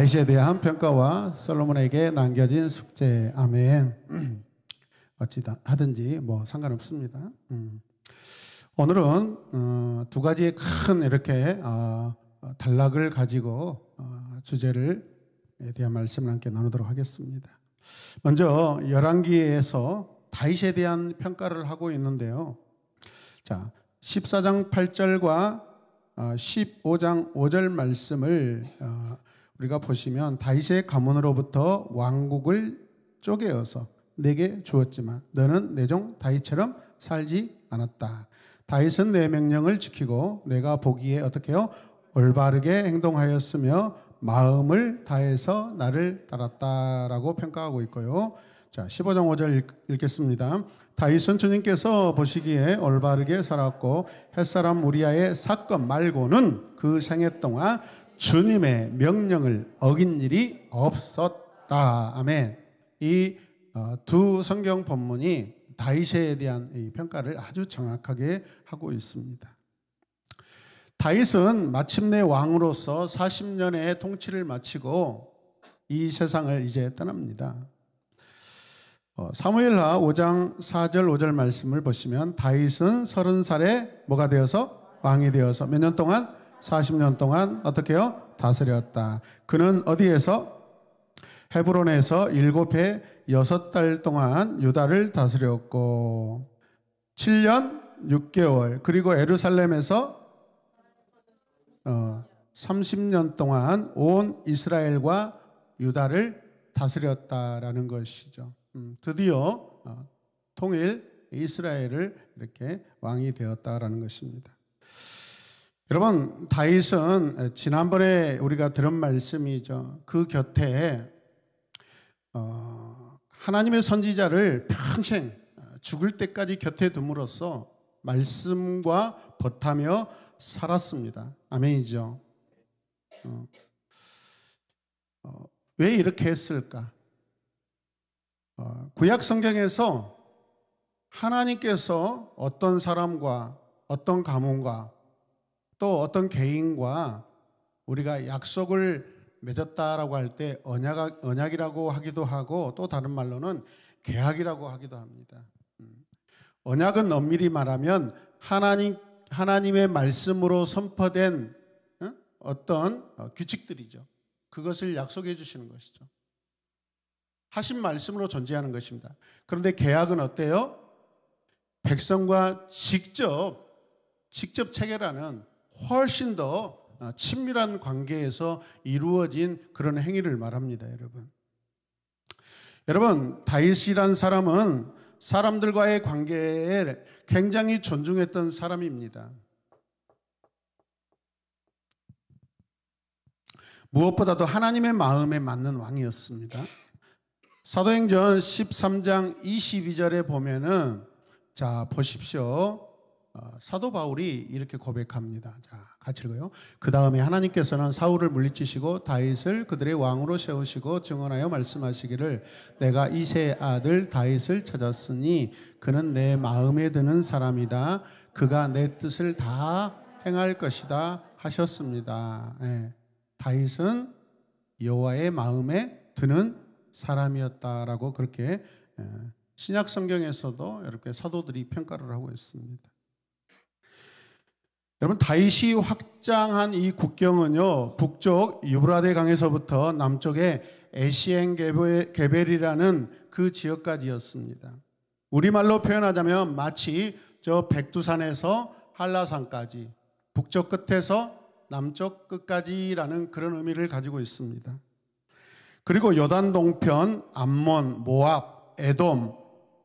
다윗에 대한 평가와 솔로몬에게 남겨진 숙제. 아멘. 어찌 하든지 뭐 상관없습니다. 오늘은 두 가지의 큰 이렇게 단락을 가지고 주제를 대한 말씀을 함께 나누도록 하겠습니다. 먼저 열왕기에서 다윗에 대한 평가를 하고 있는데요. 자, 14장 8절과 15장 5절 말씀을 우리가 보시면, 다윗의 가문으로부터 왕국을 쪼개어서 내게 주었지만 너는 내 종 다윗처럼 살지 않았다. 다윗은 내 명령을 지키고 내가 보기에 어떻게 해요? 올바르게 행동하였으며 마음을 다해서 나를 따랐다라고 평가하고 있고요. 자, 15장 5절 읽겠습니다. 다윗은 주님께서 보시기에 올바르게 살았고 햇사람 우리아의 사건 말고는 그 생애 동안 주님의 명령을 어긴 일이 없었다. 아멘. 이 두 성경 본문이 다윗에 대한 이 평가를 아주 정확하게 하고 있습니다. 다윗은 마침내 왕으로서 40년의 통치를 마치고 이 세상을 이제 떠납니다. 사무엘하 5장 4절 5절 말씀을 보시면, 다윗은 30살에 뭐가 되어서? 왕이 되어서 몇 년 동안? 40년 동안 어떻게 해요? 다스렸다. 그는 어디에서? 헤브론에서 7해 6달 동안 유다를 다스렸고 7년 6개월, 그리고 예루살렘에서 30년 동안 온 이스라엘과 유다를 다스렸다라는 것이죠. 드디어 통일 이스라엘을 이렇게 왕이 되었다라는 것입니다. 여러분, 다윗은 지난번에 우리가 들은 말씀이죠. 그 곁에 하나님의 선지자를 평생 죽을 때까지 곁에 둠으로써 말씀과 벗하며 살았습니다. 아멘이죠. 왜 이렇게 했을까? 구약 성경에서 하나님께서 어떤 사람과 어떤 가문과 또 어떤 개인과 우리가 약속을 맺었다라고 할 때 언약이라고 하기도 하고, 또 다른 말로는 계약이라고 하기도 합니다. 언약은 엄밀히 말하면 하나님의 말씀으로 선포된 어떤 규칙들이죠. 그것을 약속해 주시는 것이죠. 하신 말씀으로 존재하는 것입니다. 그런데 계약은 어때요? 백성과 직접 체결하는 훨씬 더 친밀한 관계에서 이루어진 그런 행위를 말합니다. 여러분, 다윗이란 사람은 사람들과의 관계에 굉장히 존중했던 사람입니다. 무엇보다도 하나님의 마음에 맞는 왕이었습니다. 사도행전 13장 22절에 보면은, 자, 보십시오. 사도 바울이 이렇게 고백합니다. 자, 같이 읽어요. 그 다음에 하나님께서는 사울을 물리치시고 다윗을 그들의 왕으로 세우시고 증언하여 말씀하시기를, 내가 이새의 아들 다윗을 찾았으니 그는 내 마음에 드는 사람이다. 그가 내 뜻을 다 행할 것이다 하셨습니다. 네. 다윗은 여호와의 마음에 드는 사람이었다라고 그렇게 신약 성경에서도 이렇게 사도들이 평가를 하고 있습니다. 여러분, 다윗이 확장한 이 국경은요, 북쪽 유브라데 강에서부터 남쪽의 에시엔 게벨이라는 그 지역까지였습니다. 우리말로 표현하자면 마치 저 백두산에서 한라산까지, 북쪽 끝에서 남쪽 끝까지라는 그런 의미를 가지고 있습니다. 그리고 요단 동편, 암몬, 모압, 에돔,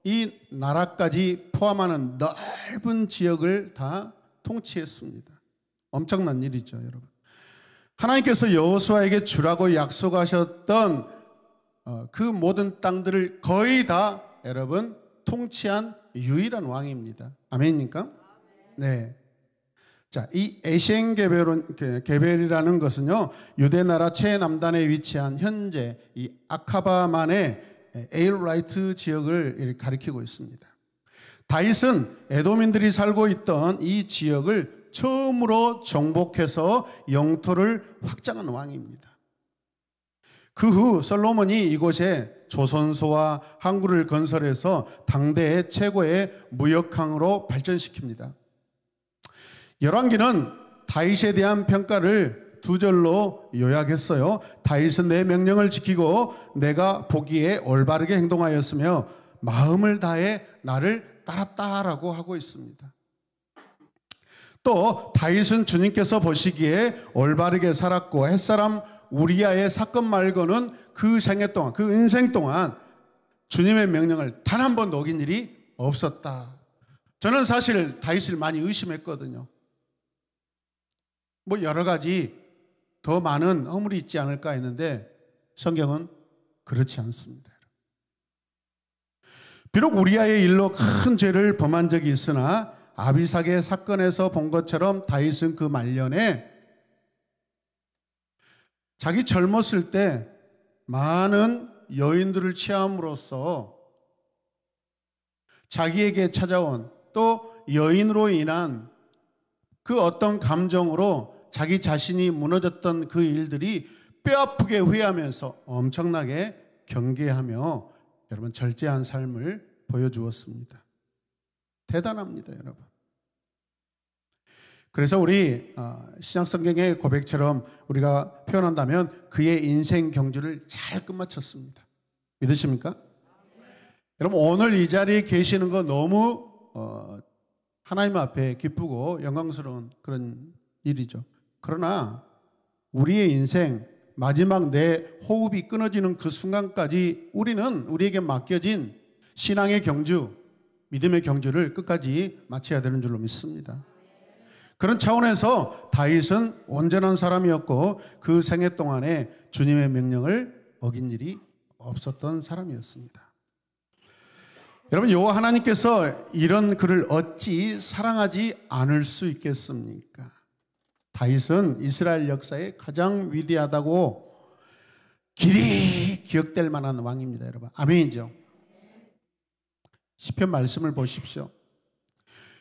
이 나라까지 포함하는 넓은 지역을 다 통치했습니다. 엄청난 일이죠, 여러분. 하나님께서 여호수아에게 주라고 약속하셨던 그 모든 땅들을 거의 다 여러분 통치한 유일한 왕입니다. 아멘입니까? 네. 자, 이 에시엔 게벨이라는 것은요, 유대 나라 최남단에 위치한 현재 이 아카바만의 에일라이트 지역을 가리키고 있습니다. 다윗은 에돔인들이 살고 있던 이 지역을 처음으로 정복해서 영토를 확장한 왕입니다. 그 후 솔로몬이 이곳에 조선소와 항구를 건설해서 당대의 최고의 무역항으로 발전시킵니다. 열왕기는 다윗에 대한 평가를 두 절로 요약했어요. 다윗은 내 명령을 지키고 내가 보기에 올바르게 행동하였으며 마음을 다해 나를 따랐다라고 하고 있습니다. 또 다윗은 주님께서 보시기에 올바르게 살았고 햇사람 우리아의 사건 말고는 그 생애 동안, 그 인생 동안 주님의 명령을 단 한 번도 어긴 일이 없었다. 저는 사실 다윗을 많이 의심했거든요. 뭐 여러 가지 더 많은 허물이 있지 않을까 했는데 성경은 그렇지 않습니다. 비록 우리아의 일로 큰 죄를 범한 적이 있으나 아비삭의 사건에서 본 것처럼 다윗은 그 말년에 자기 젊었을 때 많은 여인들을 취함으로써 자기에게 찾아온 또 여인으로 인한 그 어떤 감정으로 자기 자신이 무너졌던 그 일들이 뼈아프게 후회하면서 엄청나게 경계하며 여러분 절제한 삶을 보여주었습니다. 대단합니다, 여러분. 그래서 우리 신약성경의 고백처럼 우리가 표현한다면 그의 인생 경주를 잘 끝마쳤습니다. 믿으십니까? 여러분 오늘 이 자리에 계시는 거 너무 하나님 앞에 기쁘고 영광스러운 그런 일이죠. 그러나 우리의 인생 마지막 내 호흡이 끊어지는 그 순간까지 우리는 우리에게 맡겨진 신앙의 경주, 믿음의 경주를 끝까지 마쳐야 되는 줄로 믿습니다. 그런 차원에서 다윗은 온전한 사람이었고 그 생애 동안에 주님의 명령을 어긴 일이 없었던 사람이었습니다. 여러분 여호와 하나님께서 이런 그를 어찌 사랑하지 않을 수 있겠습니까? 다윗은 이스라엘 역사에 가장 위대하다고 길이 기억될 만한 왕입니다. 여러분 아멘이죠? 시편 말씀을 보십시오.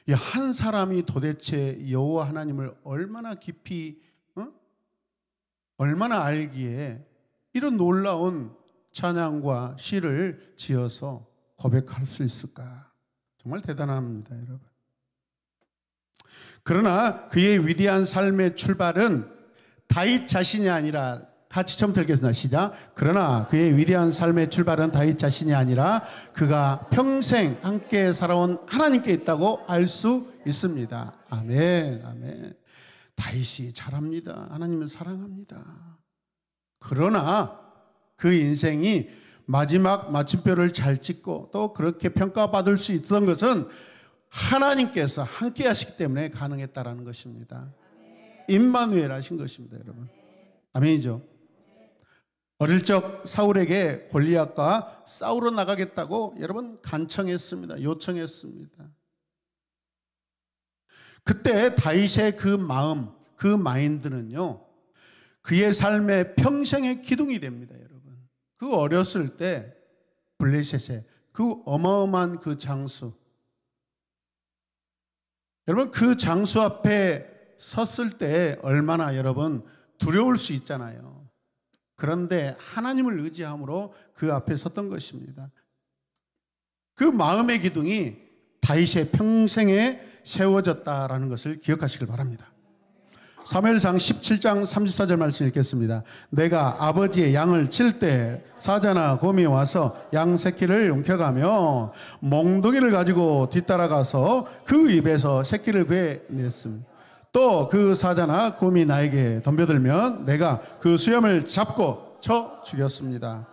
한 사람이 도대체 여호와 하나님을 얼마나 깊이 얼마나 알기에 이런 놀라운 찬양과 시를 지어서 고백할 수 있을까? 정말 대단합니다, 여러분. 그러나 그의 위대한 삶의 출발은 다윗 자신이 아니라 같이 처음 들겠습니다. 시작. 그러나 그의 위대한 삶의 출발은 다윗 자신이 아니라 그가 평생 함께 살아온 하나님께 있다고 알 수 있습니다. 아멘, 아멘. 다윗이 잘합니다. 하나님을 사랑합니다. 그러나 그 인생이 마지막 마침표를 잘 찍고 또 그렇게 평가받을 수 있던 것은 하나님께서 함께 하시기 때문에 가능했다라는 것입니다. 임마누엘 하신 것입니다, 여러분. 아멘이죠? 어릴 적 사울에게 골리앗과 싸우러 나가겠다고 여러분 간청했습니다. 요청했습니다. 그때 다윗의 그 마음, 그 마인드는요, 그의 삶의 평생의 기둥이 됩니다, 여러분. 그 어렸을 때 블레셋의 그 어마어마한 그 장수, 여러분 그 장수 앞에 섰을 때 얼마나 여러분 두려울 수 있잖아요. 그런데 하나님을 의지함으로 그 앞에 섰던 것입니다. 그 마음의 기둥이 다윗의 평생에 세워졌다라는 것을 기억하시길 바랍니다. 사무엘상 17장 34절 말씀 읽겠습니다. 내가 아버지의 양을 칠 때 사자나 곰이 와서 양 새끼를 움켜가며 몽둥이를 가지고 뒤따라가서 그 입에서 새끼를 구해냈습니다. 또 그 사자나 곰이 나에게 덤벼들면 내가 그 수염을 잡고 쳐 죽였습니다.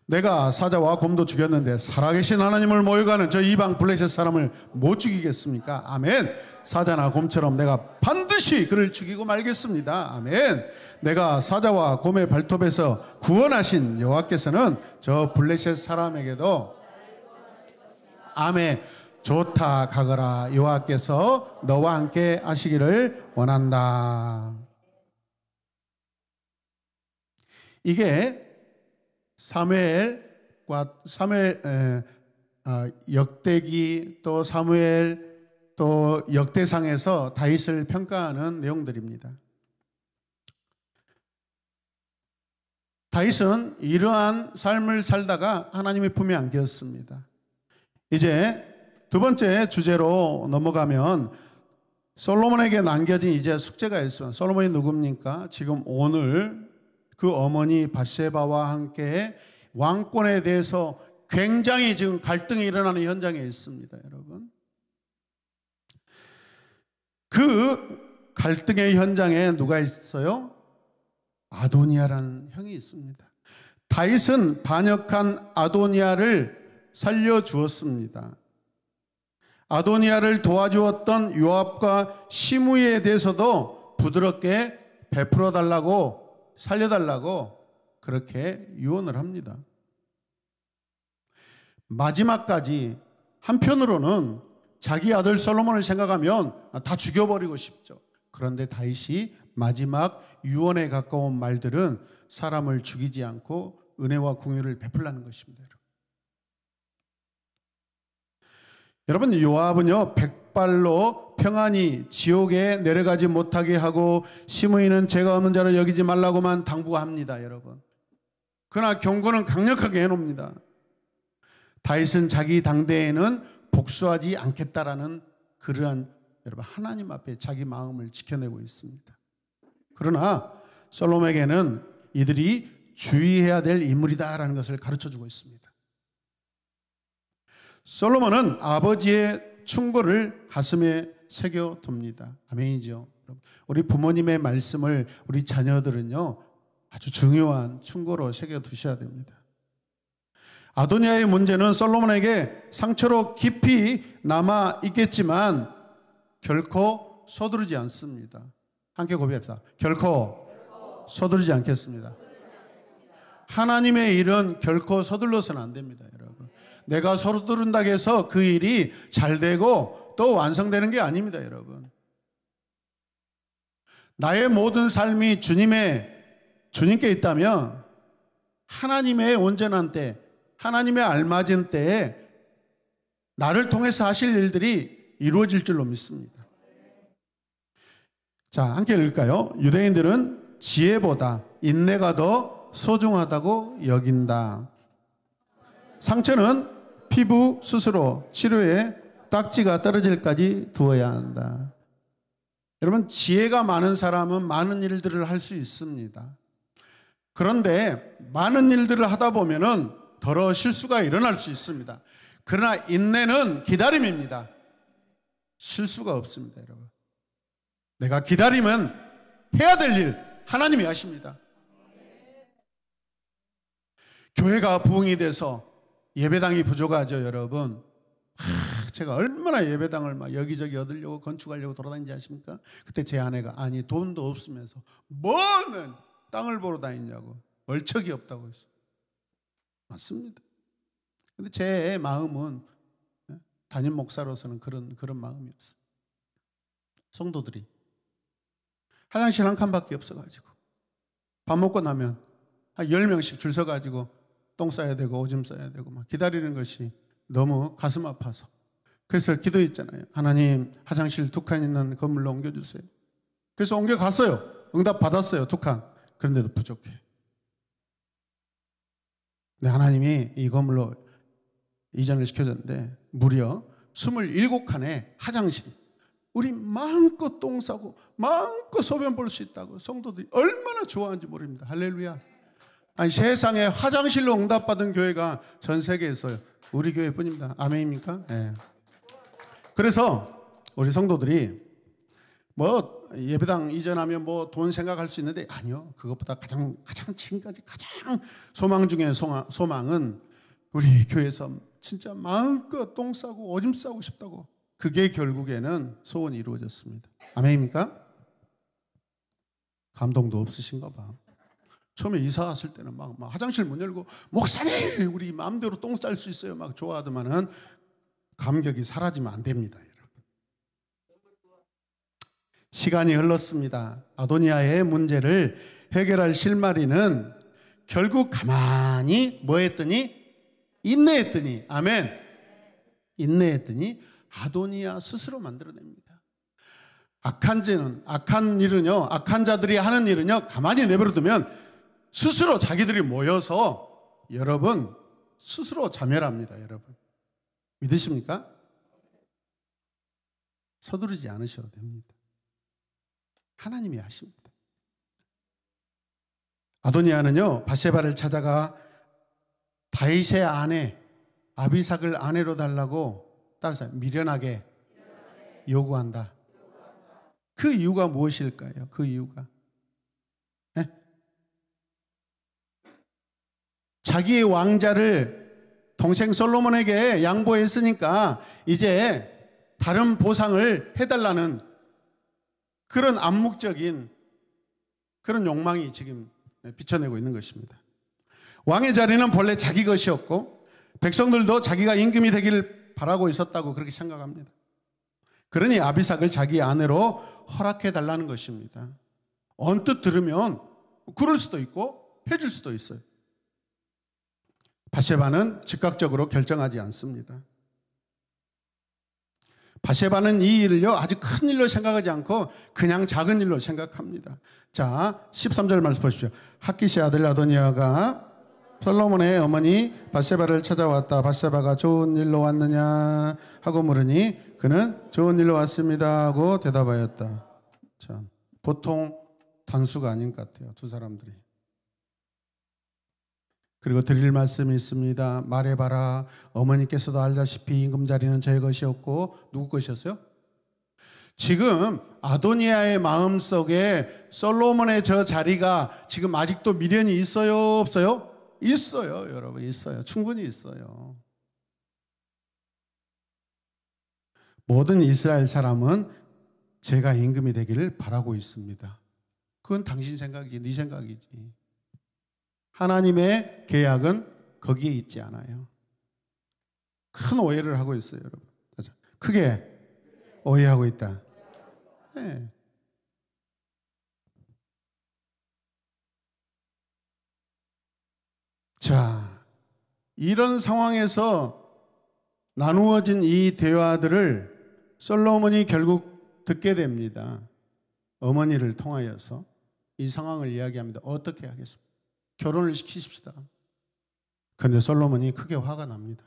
내가 사자와 곰도 죽였는데 살아계신 하나님을 모욕하는 저 이방 블레셋 사람을 못 죽이겠습니까? 아멘. 사자나 곰처럼 내가 반드시 그를 죽이고 말겠습니다. 아멘. 내가 사자와 곰의 발톱에서 구원하신 여호와께서는 저 블레셋 사람에게도 아멘. 좋다 가거라. 여호와께서 너와 함께 하시기를 원한다. 이게 역대기 또 사무엘 또 역대상에서 다윗을 평가하는 내용들입니다. 다윗은 이러한 삶을 살다가 하나님의 품에 안겼습니다. 이제 두 번째 주제로 넘어가면 솔로몬에게 남겨진 이제 숙제가 있습니다. 솔로몬이 누굽니까? 지금 오늘 그 어머니 바세바와 함께 왕권에 대해서 굉장히 지금 갈등이 일어나는 현장에 있습니다, 여러분. 그 갈등의 현장에 누가 있어요? 아도니아라는 형이 있습니다. 다윗은 반역한 아도니아를 살려주었습니다. 아도니아를 도와주었던 요압과 시므이에 대해서도 부드럽게 베풀어 달라고, 살려달라고 그렇게 유언을 합니다. 마지막까지 한편으로는 자기 아들 솔로몬을 생각하면 다 죽여버리고 싶죠. 그런데 다윗이 마지막 유언에 가까운 말들은 사람을 죽이지 않고 은혜와 공의를 베풀라는 것입니다. 여러분, 요압은요 백발로 평안히 지옥에 내려가지 못하게 하고 시므이는 죄가 없는 자로 여기지 말라고만 당부합니다, 여러분. 그러나 경고는 강력하게 해놓습니다. 다윗은 자기 당대에는 복수하지 않겠다라는 그러한, 여러분, 하나님 앞에 자기 마음을 지켜내고 있습니다. 그러나 솔로몬에게는 이들이 주의해야 될 인물이다라는 것을 가르쳐주고 있습니다. 솔로몬은 아버지의 충고를 가슴에 새겨둡니다. 아멘이죠. 우리 부모님의 말씀을 우리 자녀들은요 아주 중요한 충고로 새겨두셔야 됩니다. 아도니아의 문제는 솔로몬에게 상처로 깊이 남아 있겠지만 결코 서두르지 않습니다. 함께 고백합시다. 결코 서두르지 않겠습니다. 하나님의 일은 결코 서둘러서는 안 됩니다, 여러분. 내가 서두른다고 해서 그 일이 잘 되고 또 완성되는 게 아닙니다, 여러분. 나의 모든 삶이 주님께 있다면 하나님의 온전한 때, 하나님의 알맞은 때에 나를 통해서 하실 일들이 이루어질 줄로 믿습니다. 자, 함께 읽을까요? 유대인들은 지혜보다 인내가 더 소중하다고 여긴다. 상처는 피부 수술로 치료에 딱지가 떨어질까지 두어야 한다. 여러분, 지혜가 많은 사람은 많은 일들을 할 수 있습니다. 그런데 많은 일들을 하다 보면은 더러 실수가 일어날 수 있습니다. 그러나 인내는 기다림입니다. 실수가 없습니다, 여러분. 내가 기다리면 해야 될 일 하나님이 하십니다. 교회가 부흥이 돼서 예배당이 부족하죠, 여러분. 제가 얼마나 예배당을 막 여기저기 얻으려고 건축하려고 돌아다니지 않습니까? 그때 제 아내가 아니 돈도 없으면서 뭐는 땅을 보러 다니냐고, 얼척이 없다고 했어요. 맞습니다. 근데 제 마음은 담임 목사로서는 그런 마음이었어요. 성도들이 화장실 한 칸밖에 없어가지고 밥 먹고 나면 한 10명씩 줄 서가지고 똥 싸야 되고 오줌 싸야 되고 막 기다리는 것이 너무 가슴 아파서, 그래서 기도했잖아요. 하나님, 화장실 2칸 있는 건물로 옮겨주세요. 그래서 옮겨갔어요. 응답 받았어요, 2칸. 그런데도 부족해. 근데 하나님이 이 건물로 이전을 시켜줬는데 무려 27칸의 화장실, 우리 마음껏 똥 싸고 마음껏 소변 볼 수 있다고 성도들이 얼마나 좋아하는지 모릅니다. 할렐루야. 아니, 세상에 화장실로 응답받은 교회가 전 세계에서 우리 교회뿐입니다. 아멘입니까? 네. 그래서 우리 성도들이 뭐 예배당 이전하면 뭐 돈 생각할 수 있는데 아니요. 그것보다 가장 지금까지 가장 소망 중에 소망은 우리 교회에서 진짜 마음껏 똥 싸고 오줌 싸고 싶다고, 그게 결국에는 소원이 이루어졌습니다. 아멘입니까? 감동도 없으신가 봐. 처음에 이사 왔을 때는 막 화장실 문 열고 목사님 우리 마음대로 똥 쌀 수 있어요 막 좋아하더만은 감격이 사라지면 안 됩니다, 여러분. 시간이 흘렀습니다. 아도니아의 문제를 해결할 실마리는 결국 가만히 뭐 했더니 인내했더니, 아멘, 인내했더니 아도니아 스스로 만들어냅니다. 악한 자들이 하는 일은요 가만히 내버려두면 스스로 자기들이 모여서 여러분 스스로 자멸합니다. 여러분 믿으십니까? 서두르지 않으셔도 됩니다. 하나님이 하십니다. 아도니아는요 밧세바를 찾아가 다윗의 아내 아비삭을 아내로 달라고 따라서 미련하게 요구한다. 그 이유가 무엇일까요? 그 이유가 네? 자기의 왕자를 동생 솔로몬에게 양보했으니까 이제 다른 보상을 해달라는 그런 암묵적인 그런 욕망이 지금 비춰내고 있는 것입니다. 왕의 자리는 본래 자기 것이었고 백성들도 자기가 임금이 되기를 바라고 있었다고 그렇게 생각합니다. 그러니 아비삭을 자기 아내로 허락해달라는 것입니다. 언뜻 들으면 그럴 수도 있고 해줄 수도 있어요. 밧세바는 즉각적으로 결정하지 않습니다. 밧세바는 이 일을요 아주 큰 일로 생각하지 않고 그냥 작은 일로 생각합니다. 자 13절 말씀 보십시오. 핫깃의 아들 아도니아가 솔로몬의 어머니 밧세바를 찾아왔다. 밧세바가 좋은 일로 왔느냐 하고 물으니 그는 좋은 일로 왔습니다 하고 대답하였다. 참 보통 단수가 아닌 것 같아요. 두 사람들이. 그리고 드릴 말씀이 있습니다. 말해봐라. 어머니께서도 알다시피 임금 자리는 제 것이었고 누구 것이었어요? 지금 아도니아의 마음속에 솔로몬의 저 자리가 지금 아직도 미련이 있어요? 없어요? 있어요. 여러분 있어요. 충분히 있어요. 모든 이스라엘 사람은 제가 임금이 되기를 바라고 있습니다. 그건 당신 생각이지, 네 생각이지. 하나님의 계약은 거기에 있지 않아요. 큰 오해를 하고 있어요, 여러분. 크게 오해하고 있다. 네. 자, 이런 상황에서 나누어진 이 대화들을 솔로몬이 결국 듣게 됩니다. 어머니를 통하여서 이 상황을 이야기합니다. 어떻게 하겠습니까? 결혼을 시키십시다. 그런데 솔로몬이 크게 화가 납니다.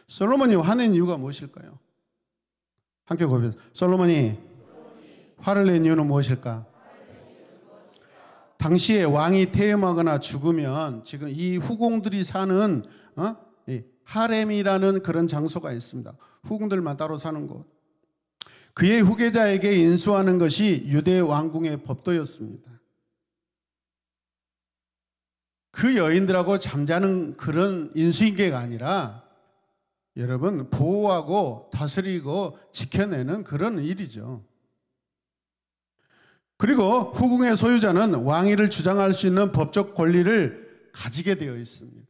솔로몬이 화낸 이유가 무엇일까요? 함께 고백해서 솔로몬이 화를 낸 이유는 무엇일까? 당시에 왕이 퇴임하거나 죽으면 지금 이 후궁들이 사는 하렘이라는 그런 장소가 있습니다. 후궁들만 따로 사는 곳. 그의 후계자에게 인수하는 것이 유대 왕궁의 법도였습니다. 그 여인들하고 잠자는 그런 인수인계가 아니라 여러분 보호하고 다스리고 지켜내는 그런 일이죠. 그리고 후궁의 소유자는 왕위를 주장할 수 있는 법적 권리를 가지게 되어 있습니다.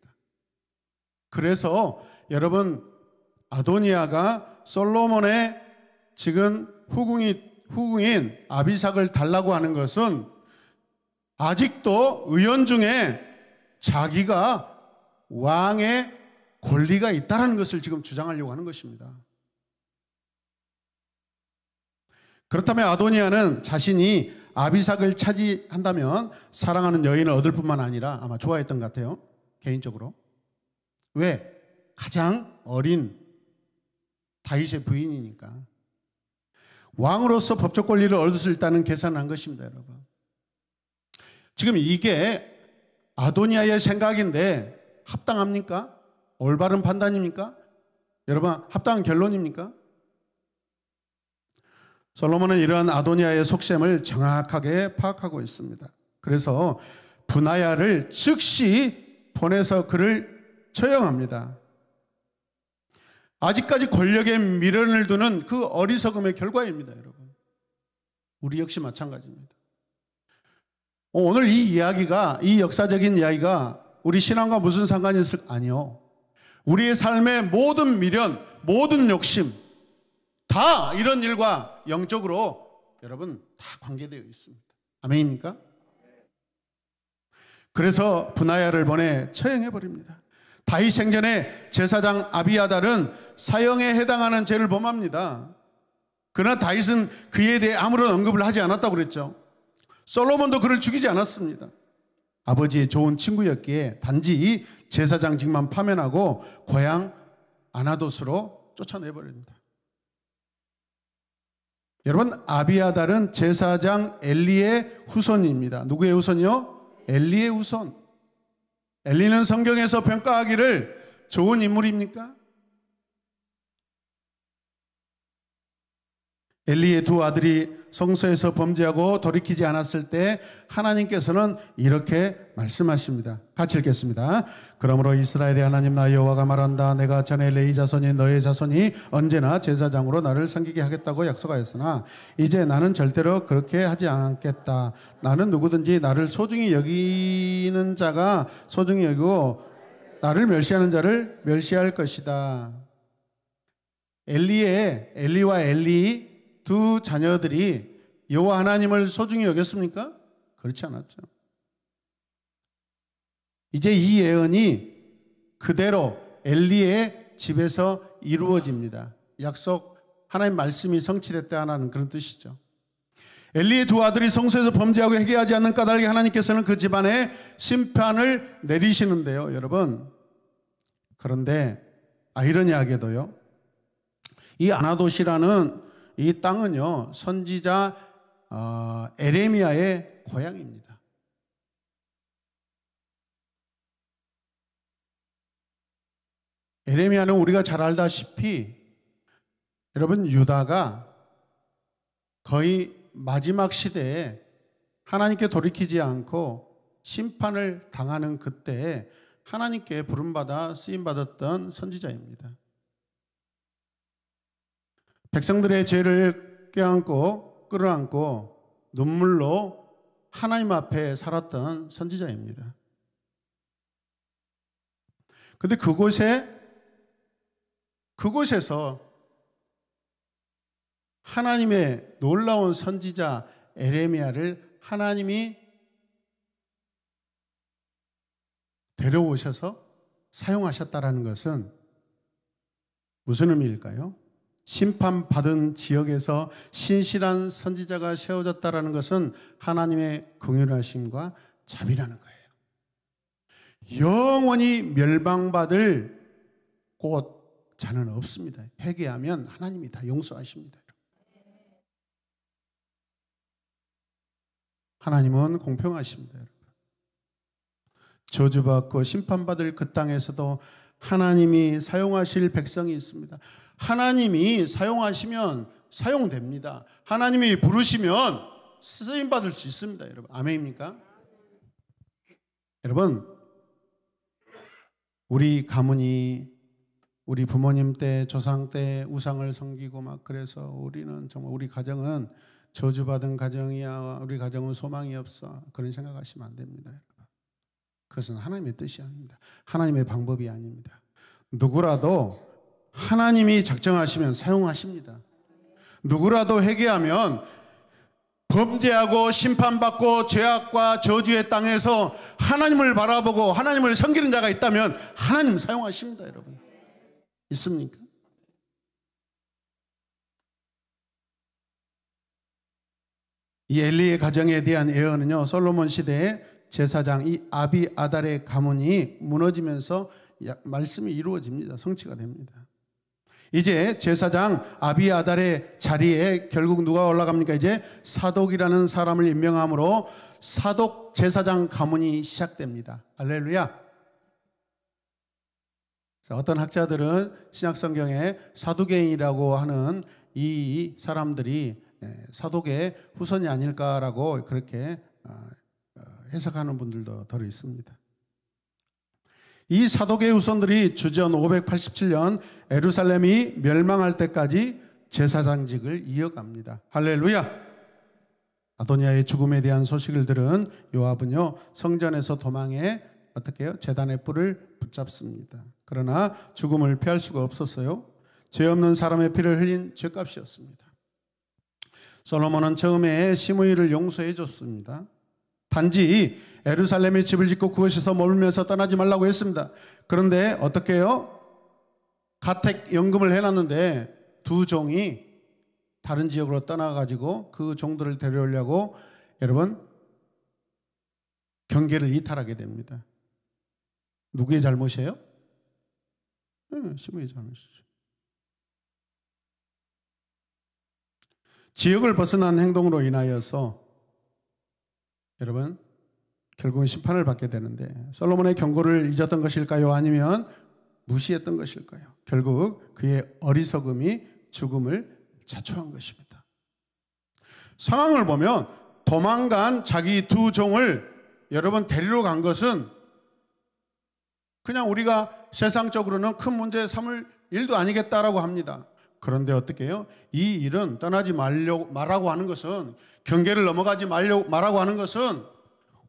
그래서 여러분 아도니아가 솔로몬의 지금 후궁인 아비삭을 달라고 하는 것은 아직도 의원 중에 자기가 왕의 권리가 있다는 것을 지금 주장하려고 하는 것입니다. 그렇다면 아도니아는 자신이 아비삭을 차지한다면 사랑하는 여인을 얻을 뿐만 아니라 아마 좋아했던 것 같아요. 개인적으로. 왜? 가장 어린 다윗의 부인이니까. 왕으로서 법적 권리를 얻을 수 있다는 계산을 한 것입니다, 여러분. 지금 이게 아도니아의 생각인데 합당합니까? 올바른 판단입니까? 여러분 합당한 결론입니까? 솔로몬은 이러한 아도니아의 속셈을 정확하게 파악하고 있습니다. 그래서 브나야를 즉시 보내서 그를 처형합니다. 아직까지 권력에 미련을 두는 그 어리석음의 결과입니다, 여러분. 우리 역시 마찬가지입니다. 오늘 이 이야기가, 이 역사적인 이야기가 우리 신앙과 무슨 상관이 있을까? 아니요. 우리의 삶의 모든 미련, 모든 욕심, 다 이런 일과 영적으로 여러분 다 관계되어 있습니다. 아멘입니까? 그래서 브나야를 보내 처형해버립니다. 다윗 생전에 제사장 아비아달은 사형에 해당하는 죄를 범합니다. 그러나 다윗은 그에 대해 아무런 언급을 하지 않았다고 그랬죠. 솔로몬도 그를 죽이지 않았습니다. 아버지의 좋은 친구였기에 단지 제사장직만 파면하고 고향 아나돗으로 쫓아내버립니다. 여러분, 아비아달은 제사장 엘리의 후손입니다. 누구의 후손이요? 엘리의 후손. 엘리는 성경에서 평가하기를 좋은 인물입니까? 엘리의 두 아들이 성소에서 범죄하고 돌이키지 않았을 때 하나님께서는 이렇게 말씀하십니다. 같이 읽겠습니다. 그러므로 이스라엘의 하나님 나 여호와가 말한다. 내가 전에 레위 자손이 너의 자손이 언제나 제사장으로 나를 섬기게 하겠다고 약속하였으나 이제 나는 절대로 그렇게 하지 않겠다. 나는 누구든지 나를 소중히 여기는 자가 소중히 여기고 나를 멸시하는 자를 멸시할 것이다. 엘리와 엘리 두 자녀들이 여호와 하나님을 소중히 여겼습니까? 그렇지 않았죠. 이제 이 예언이 그대로 엘리의 집에서 이루어집니다. 약속, 하나님 말씀이 성취됐다는 그런 뜻이죠. 엘리의 두 아들이 성소에서 범죄하고 회개하지 않는 까닭에 하나님께서는 그 집안에 심판을 내리시는데요, 여러분. 그런데 아이러니하게도요, 이 아나돗이라는 이 땅은요, 선지자 에레미야의 고향입니다. 에레미야는 우리가 잘 알다시피 여러분, 유다가 거의 마지막 시대에 하나님께 돌이키지 않고 심판을 당하는 그때에 하나님께 부름받아 쓰임받았던 선지자입니다. 백성들의 죄를 껴안고 끌어안고 눈물로 하나님 앞에 살았던 선지자입니다. 그런데 그곳에서 하나님의 놀라운 선지자 에레미야를 하나님이 데려오셔서 사용하셨다는 것은 무슨 의미일까요? 심판받은 지역에서 신실한 선지자가 세워졌다는 것은 하나님의 긍휼하심과 자비라는 거예요. 영원히 멸망받을 곳 자는 없습니다. 회개하면 하나님이 다 용서하십니다. 하나님은 공평하십니다. 여러분. 저주받고 심판받을 그 땅에서도 하나님이 사용하실 백성이 있습니다. 하나님이 사용하시면 사용됩니다. 하나님이 부르시면 쓰임받을 수 있습니다. 여러분, 아멘입니까? 여러분, 우리 가문이 우리 부모님 때, 조상 때 우상을 섬기고 막 그래서 우리는 정말 우리 가정은 저주받은 가정이야, 우리 가정은 소망이 없어, 그런 생각하시면 안 됩니다. 여러분. 그것은 하나님의 뜻이 아닙니다. 하나님의 방법이 아닙니다. 누구라도 하나님이 작정하시면 사용하십니다. 누구라도 회개하면 범죄하고 심판받고 죄악과 저주의 땅에서 하나님을 바라보고 하나님을 섬기는 자가 있다면 하나님 사용하십니다. 여러분, 있습니까? 이 엘리의 가정에 대한 예언은요, 솔로몬 시대에 제사장 이 아비아달의 가문이 무너지면서 말씀이 이루어집니다. 성취가 됩니다. 이제 제사장 아비아달의 자리에 결국 누가 올라갑니까? 이제 사독이라는 사람을 임명함으로 사독 제사장 가문이 시작됩니다. 할렐루야. 어떤 학자들은 신약성경에 사두개인이라고 하는 이 사람들이 사독의 후손이 아닐까라고 그렇게 해석하는 분들도 들어 있습니다. 이 사독의 후손들이 주전 587년 예루살렘이 멸망할 때까지 제사장직을 이어갑니다. 할렐루야. 아도니아의 죽음에 대한 소식을 들은 요압은요, 성전에서 도망해 어떻게 해요? 제단의 뿔을 붙잡습니다. 그러나 죽음을 피할 수가 없었어요. 죄 없는 사람의 피를 흘린 죄값이었습니다. 솔로몬은 처음에 시므이를 용서해 줬습니다. 단지 예루살렘에 집을 짓고 그것에서 머물면서 떠나지 말라고 했습니다. 그런데 어떻게 해요? 가택 연금을 해놨는데 두 종이 다른 지역으로 떠나가지고 그 종들을 데려오려고 여러분 경계를 이탈하게 됩니다. 누구의 잘못이에요? 시므의 잘못이죠. 지역을 벗어난 행동으로 인하여서 여러분 결국은 심판을 받게 되는데, 솔로몬의 경고를 잊었던 것일까요? 아니면 무시했던 것일까요? 결국 그의 어리석음이 죽음을 자초한 것입니다. 상황을 보면 도망간 자기 두 종을 여러분 데리러 간 것은 그냥 우리가 세상적으로는 큰 문제 삼을 일도 아니겠다라고 합니다. 그런데 어떻게 해요? 이 일은 떠나지 말라고 하는 것은, 경계를 넘어가지 말라고 하는 것은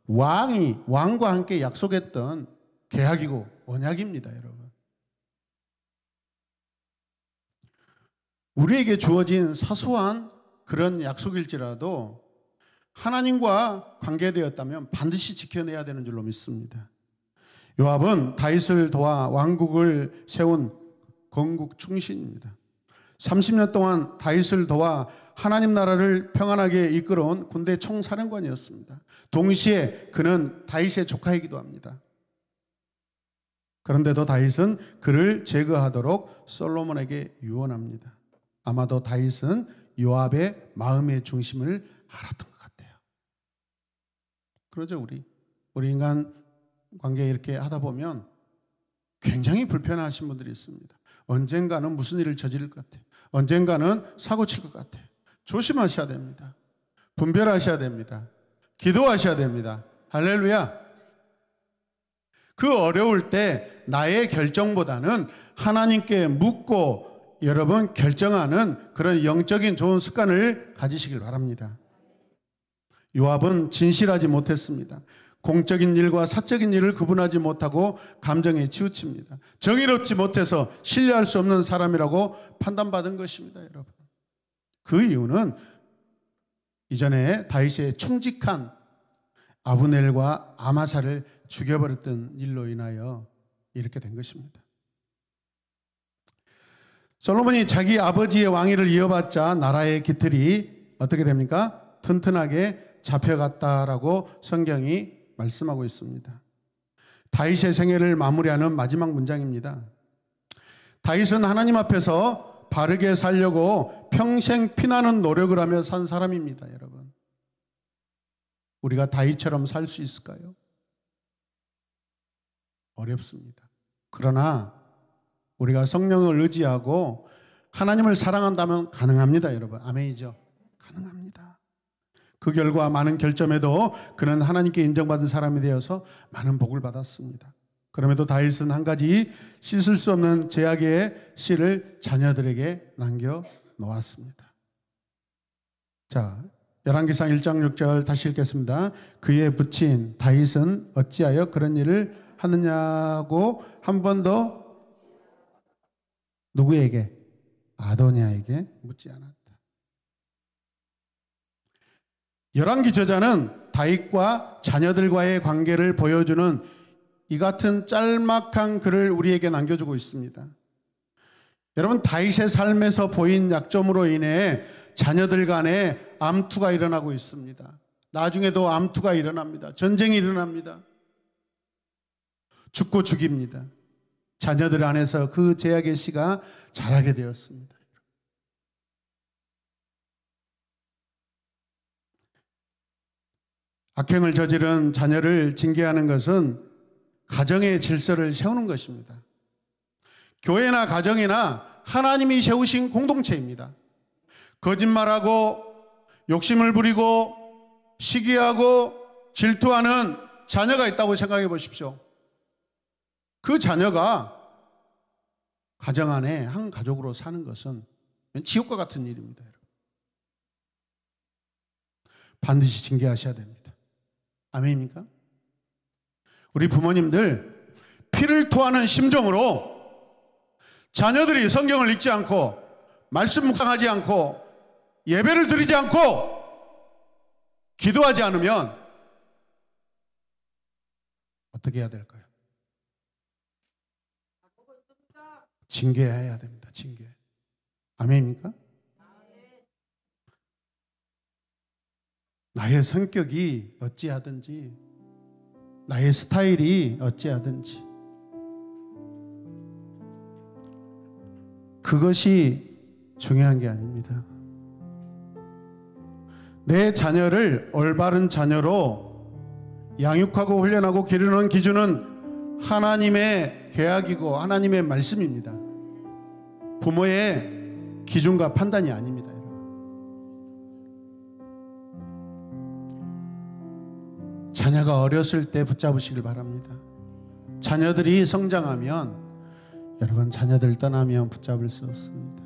왕과 함께 약속했던 계약이고 언약입니다, 여러분. 우리에게 주어진 사소한 그런 약속일지라도 하나님과 관계되었다면 반드시 지켜내야 되는 줄로 믿습니다. 요압은 다윗을 도와 왕국을 세운 건국 충신입니다. 30년 동안 다윗을 도와 하나님 나라를 평안하게 이끌어온 군대 총사령관이었습니다. 동시에 그는 다윗의 조카이기도 합니다. 그런데도 다윗은 그를 제거하도록 솔로몬에게 유언합니다. 아마도 다윗은 요압의 마음의 중심을 알았던 것 같아요. 그러죠, 우리 인간 관계 이렇게 하다 보면 굉장히 불편하신 분들이 있습니다. 언젠가는 무슨 일을 저지를 것 같아요. 언젠가는 사고 칠 것 같아요. 조심하셔야 됩니다. 분별하셔야 됩니다. 기도하셔야 됩니다. 할렐루야. 그 어려울 때 나의 결정보다는 하나님께 묻고 여러분 결정하는 그런 영적인 좋은 습관을 가지시길 바랍니다. 요압은 진실하지 못했습니다. 공적인 일과 사적인 일을 구분하지 못하고 감정에 치우칩니다. 정의롭지 못해서 신뢰할 수 없는 사람이라고 판단받은 것입니다, 여러분. 그 이유는 이전에 다윗의 충직한 아브넬과 아마사를 죽여버렸던 일로 인하여 이렇게 된 것입니다. 솔로몬이 자기 아버지의 왕위를 이어받자 나라의 기틀이 어떻게 됩니까? 튼튼하게 잡혀갔다라고 성경이 말씀하고 있습니다. 다윗의 생애를 마무리하는 마지막 문장입니다. 다윗은 하나님 앞에서 바르게 살려고 평생 피나는 노력을 하며 산 사람입니다, 여러분. 우리가 다윗처럼 살 수 있을까요? 어렵습니다. 그러나 우리가 성령을 의지하고 하나님을 사랑한다면 가능합니다, 여러분. 아멘이죠? 가능합니다. 그 결과 많은 결점에도 그는 하나님께 인정받은 사람이 되어서 많은 복을 받았습니다. 그럼에도 다윗은 한 가지 씻을 수 없는 죄악의 씨를 자녀들에게 남겨놓았습니다. 자, 열왕기상 1장 6절 다시 읽겠습니다. 그의 부친 다윗은 어찌하여 그런 일을 하느냐고 한 번도 누구에게? 아도니아에게 묻지 않았다. 열왕기 저자는 다윗과 자녀들과의 관계를 보여주는 이 같은 짤막한 글을 우리에게 남겨주고 있습니다. 여러분, 다윗의 삶에서 보인 약점으로 인해 자녀들 간에 암투가 일어나고 있습니다. 나중에도 암투가 일어납니다. 전쟁이 일어납니다. 죽고 죽입니다. 자녀들 안에서 그 죄악의 씨가 자라게 되었습니다. 악행을 저지른 자녀를 징계하는 것은 가정의 질서를 세우는 것입니다. 교회나 가정이나 하나님이 세우신 공동체입니다. 거짓말하고 욕심을 부리고 시기하고 질투하는 자녀가 있다고 생각해 보십시오. 그 자녀가 가정 안에 한 가족으로 사는 것은 지옥과 같은 일입니다. 반드시 징계하셔야 됩니다. 아멘입니까? 우리 부모님들 피를 토하는 심정으로 자녀들이 성경을 읽지 않고 말씀 묵상하지 않고 예배를 드리지 않고 기도하지 않으면 어떻게 해야 될까요? 징계해야 됩니다. 징계. 아멘입니까? 나의 성격이 어찌하든지 나의 스타일이 어찌하든지 그것이 중요한 게 아닙니다. 내 자녀를 올바른 자녀로 양육하고 훈련하고 기르는 기준은 하나님의 계약이고 하나님의 말씀입니다. 부모의 기준과 판단이 아닙니다. 자녀가 어렸을 때 붙잡으시길 바랍니다. 자녀들이 성장하면, 여러분 자녀들 떠나면 붙잡을 수 없습니다.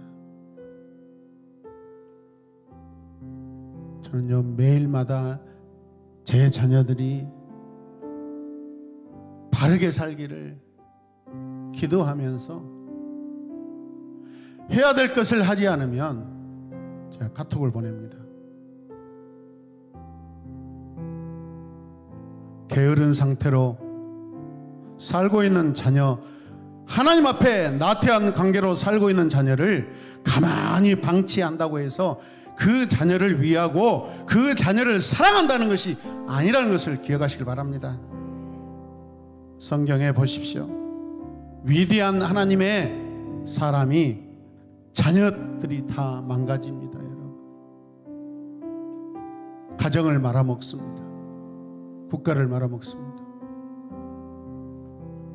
저는요 매일마다 제 자녀들이 바르게 살기를 기도하면서 해야 될 것을 하지 않으면 제가 카톡을 보냅니다. 게으른 상태로 살고 있는 자녀, 하나님 앞에 나태한 관계로 살고 있는 자녀를 가만히 방치한다고 해서 그 자녀를 위하고 그 자녀를 사랑한다는 것이 아니라는 것을 기억하시길 바랍니다. 성경에 보십시오. 위대한 하나님의 사람이 자녀들이 다 망가집니다. 여러분, 가정을 말아먹습니다. 국가를 말아먹습니다.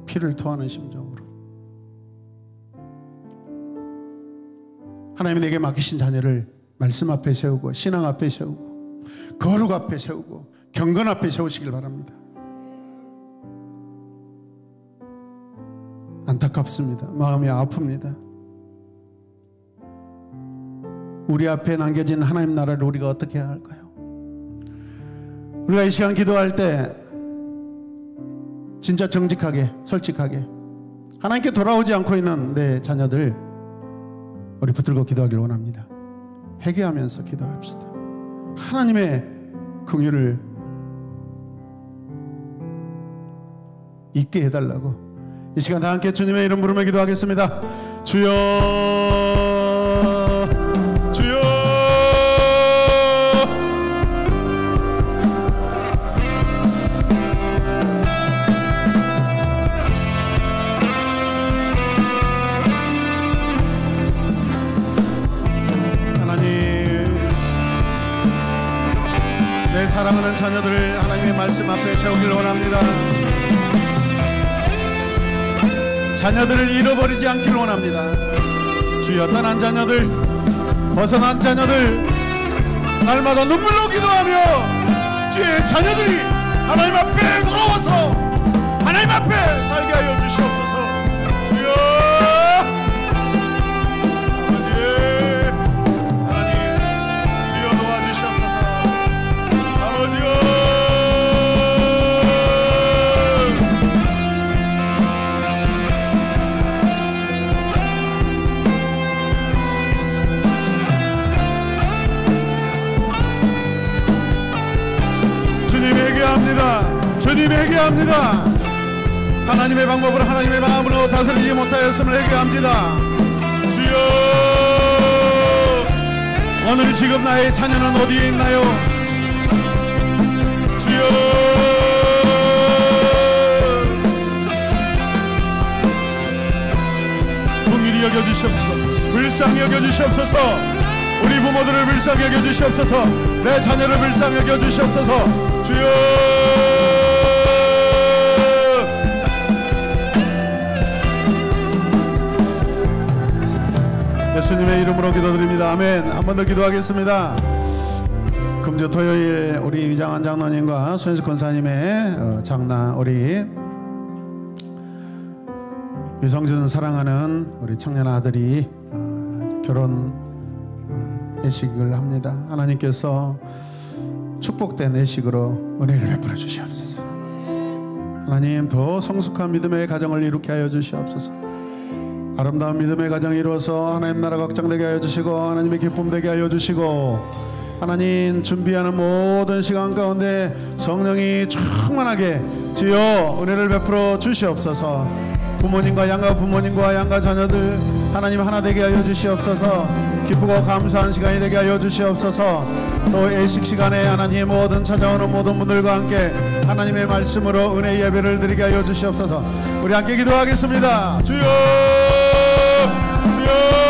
피를 토하는 심정으로. 하나님이 내게 맡기신 자녀를 말씀 앞에 세우고 신앙 앞에 세우고 거룩 앞에 세우고 경건 앞에 세우시길 바랍니다. 안타깝습니다. 마음이 아픕니다. 우리 앞에 남겨진 하나님 나라를 우리가 어떻게 해야 할까요? 우리가 이 시간 기도할 때 진짜 정직하게 솔직하게 하나님께 돌아오지 않고 있는 내 자녀들 우리 붙들고 기도하길 원합니다. 회개하면서 기도합시다. 하나님의 긍휼을 있게 해달라고 이 시간 다 함께 주님의 이름 부르며 기도하겠습니다. 주여 주여 사랑하는 자녀들을 하나님의 말씀 앞에 세우길 원합니다. 자녀들을 잃어버리지 않기를 원합니다. 주여, 떠난 자녀들, 벗어난 자녀들, 날마다 눈물로 기도하며 주의 자녀들이 하나님 앞에 돌아와서 하나님 앞에 살게 하여 주시옵소서. 주여, 주님 회개합니다. 하나님의 방법으로 하나님의 마음으로 다스리지 못하였음을 회개합니다. 주여, 오늘 지금 나의 자녀는 어디에 있나요? 주여, 긍휼히 여겨주시옵소서. 불쌍히 여겨주시옵소서. 우리 부모들을 불쌍히 여겨주시옵소서. 내 자녀를 불쌍히 여겨주시옵소서. 주여, 예수님의 이름으로 기도드립니다. 아멘. 한 번 더 기도하겠습니다. 금주 토요일 우리 위장한 장로님과 손혜숙 권사님의 장남 우리 유성준 사랑하는 우리 청년 아들이 결혼 예식을 합니다. 하나님께서 축복된 예식으로 은혜를 베풀어 주시옵소서. 하나님, 더 성숙한 믿음의 가정을 이루게 하여 주시옵소서. 아름다운 믿음의 가정이 이루어서 하나님 나라가 확장되게 하여 주시고 하나님의 기쁨 되게 하여 주시고 하나님 준비하는 모든 시간 가운데 성령이 충만하게 주여 은혜를 베풀어 주시옵소서. 부모님과 양가 부모님과 양가 자녀들 하나님 하나 되게 하여 주시옵소서. 기쁘고 감사한 시간이 되게 하여 주시옵소서. 또 예식 시간에 하나님 모든 찾아오는 모든 분들과 함께 하나님의 말씀으로 은혜 예배를 드리게 하여 주시옵소서. 우리 함께 기도하겠습니다. 주여, 주여.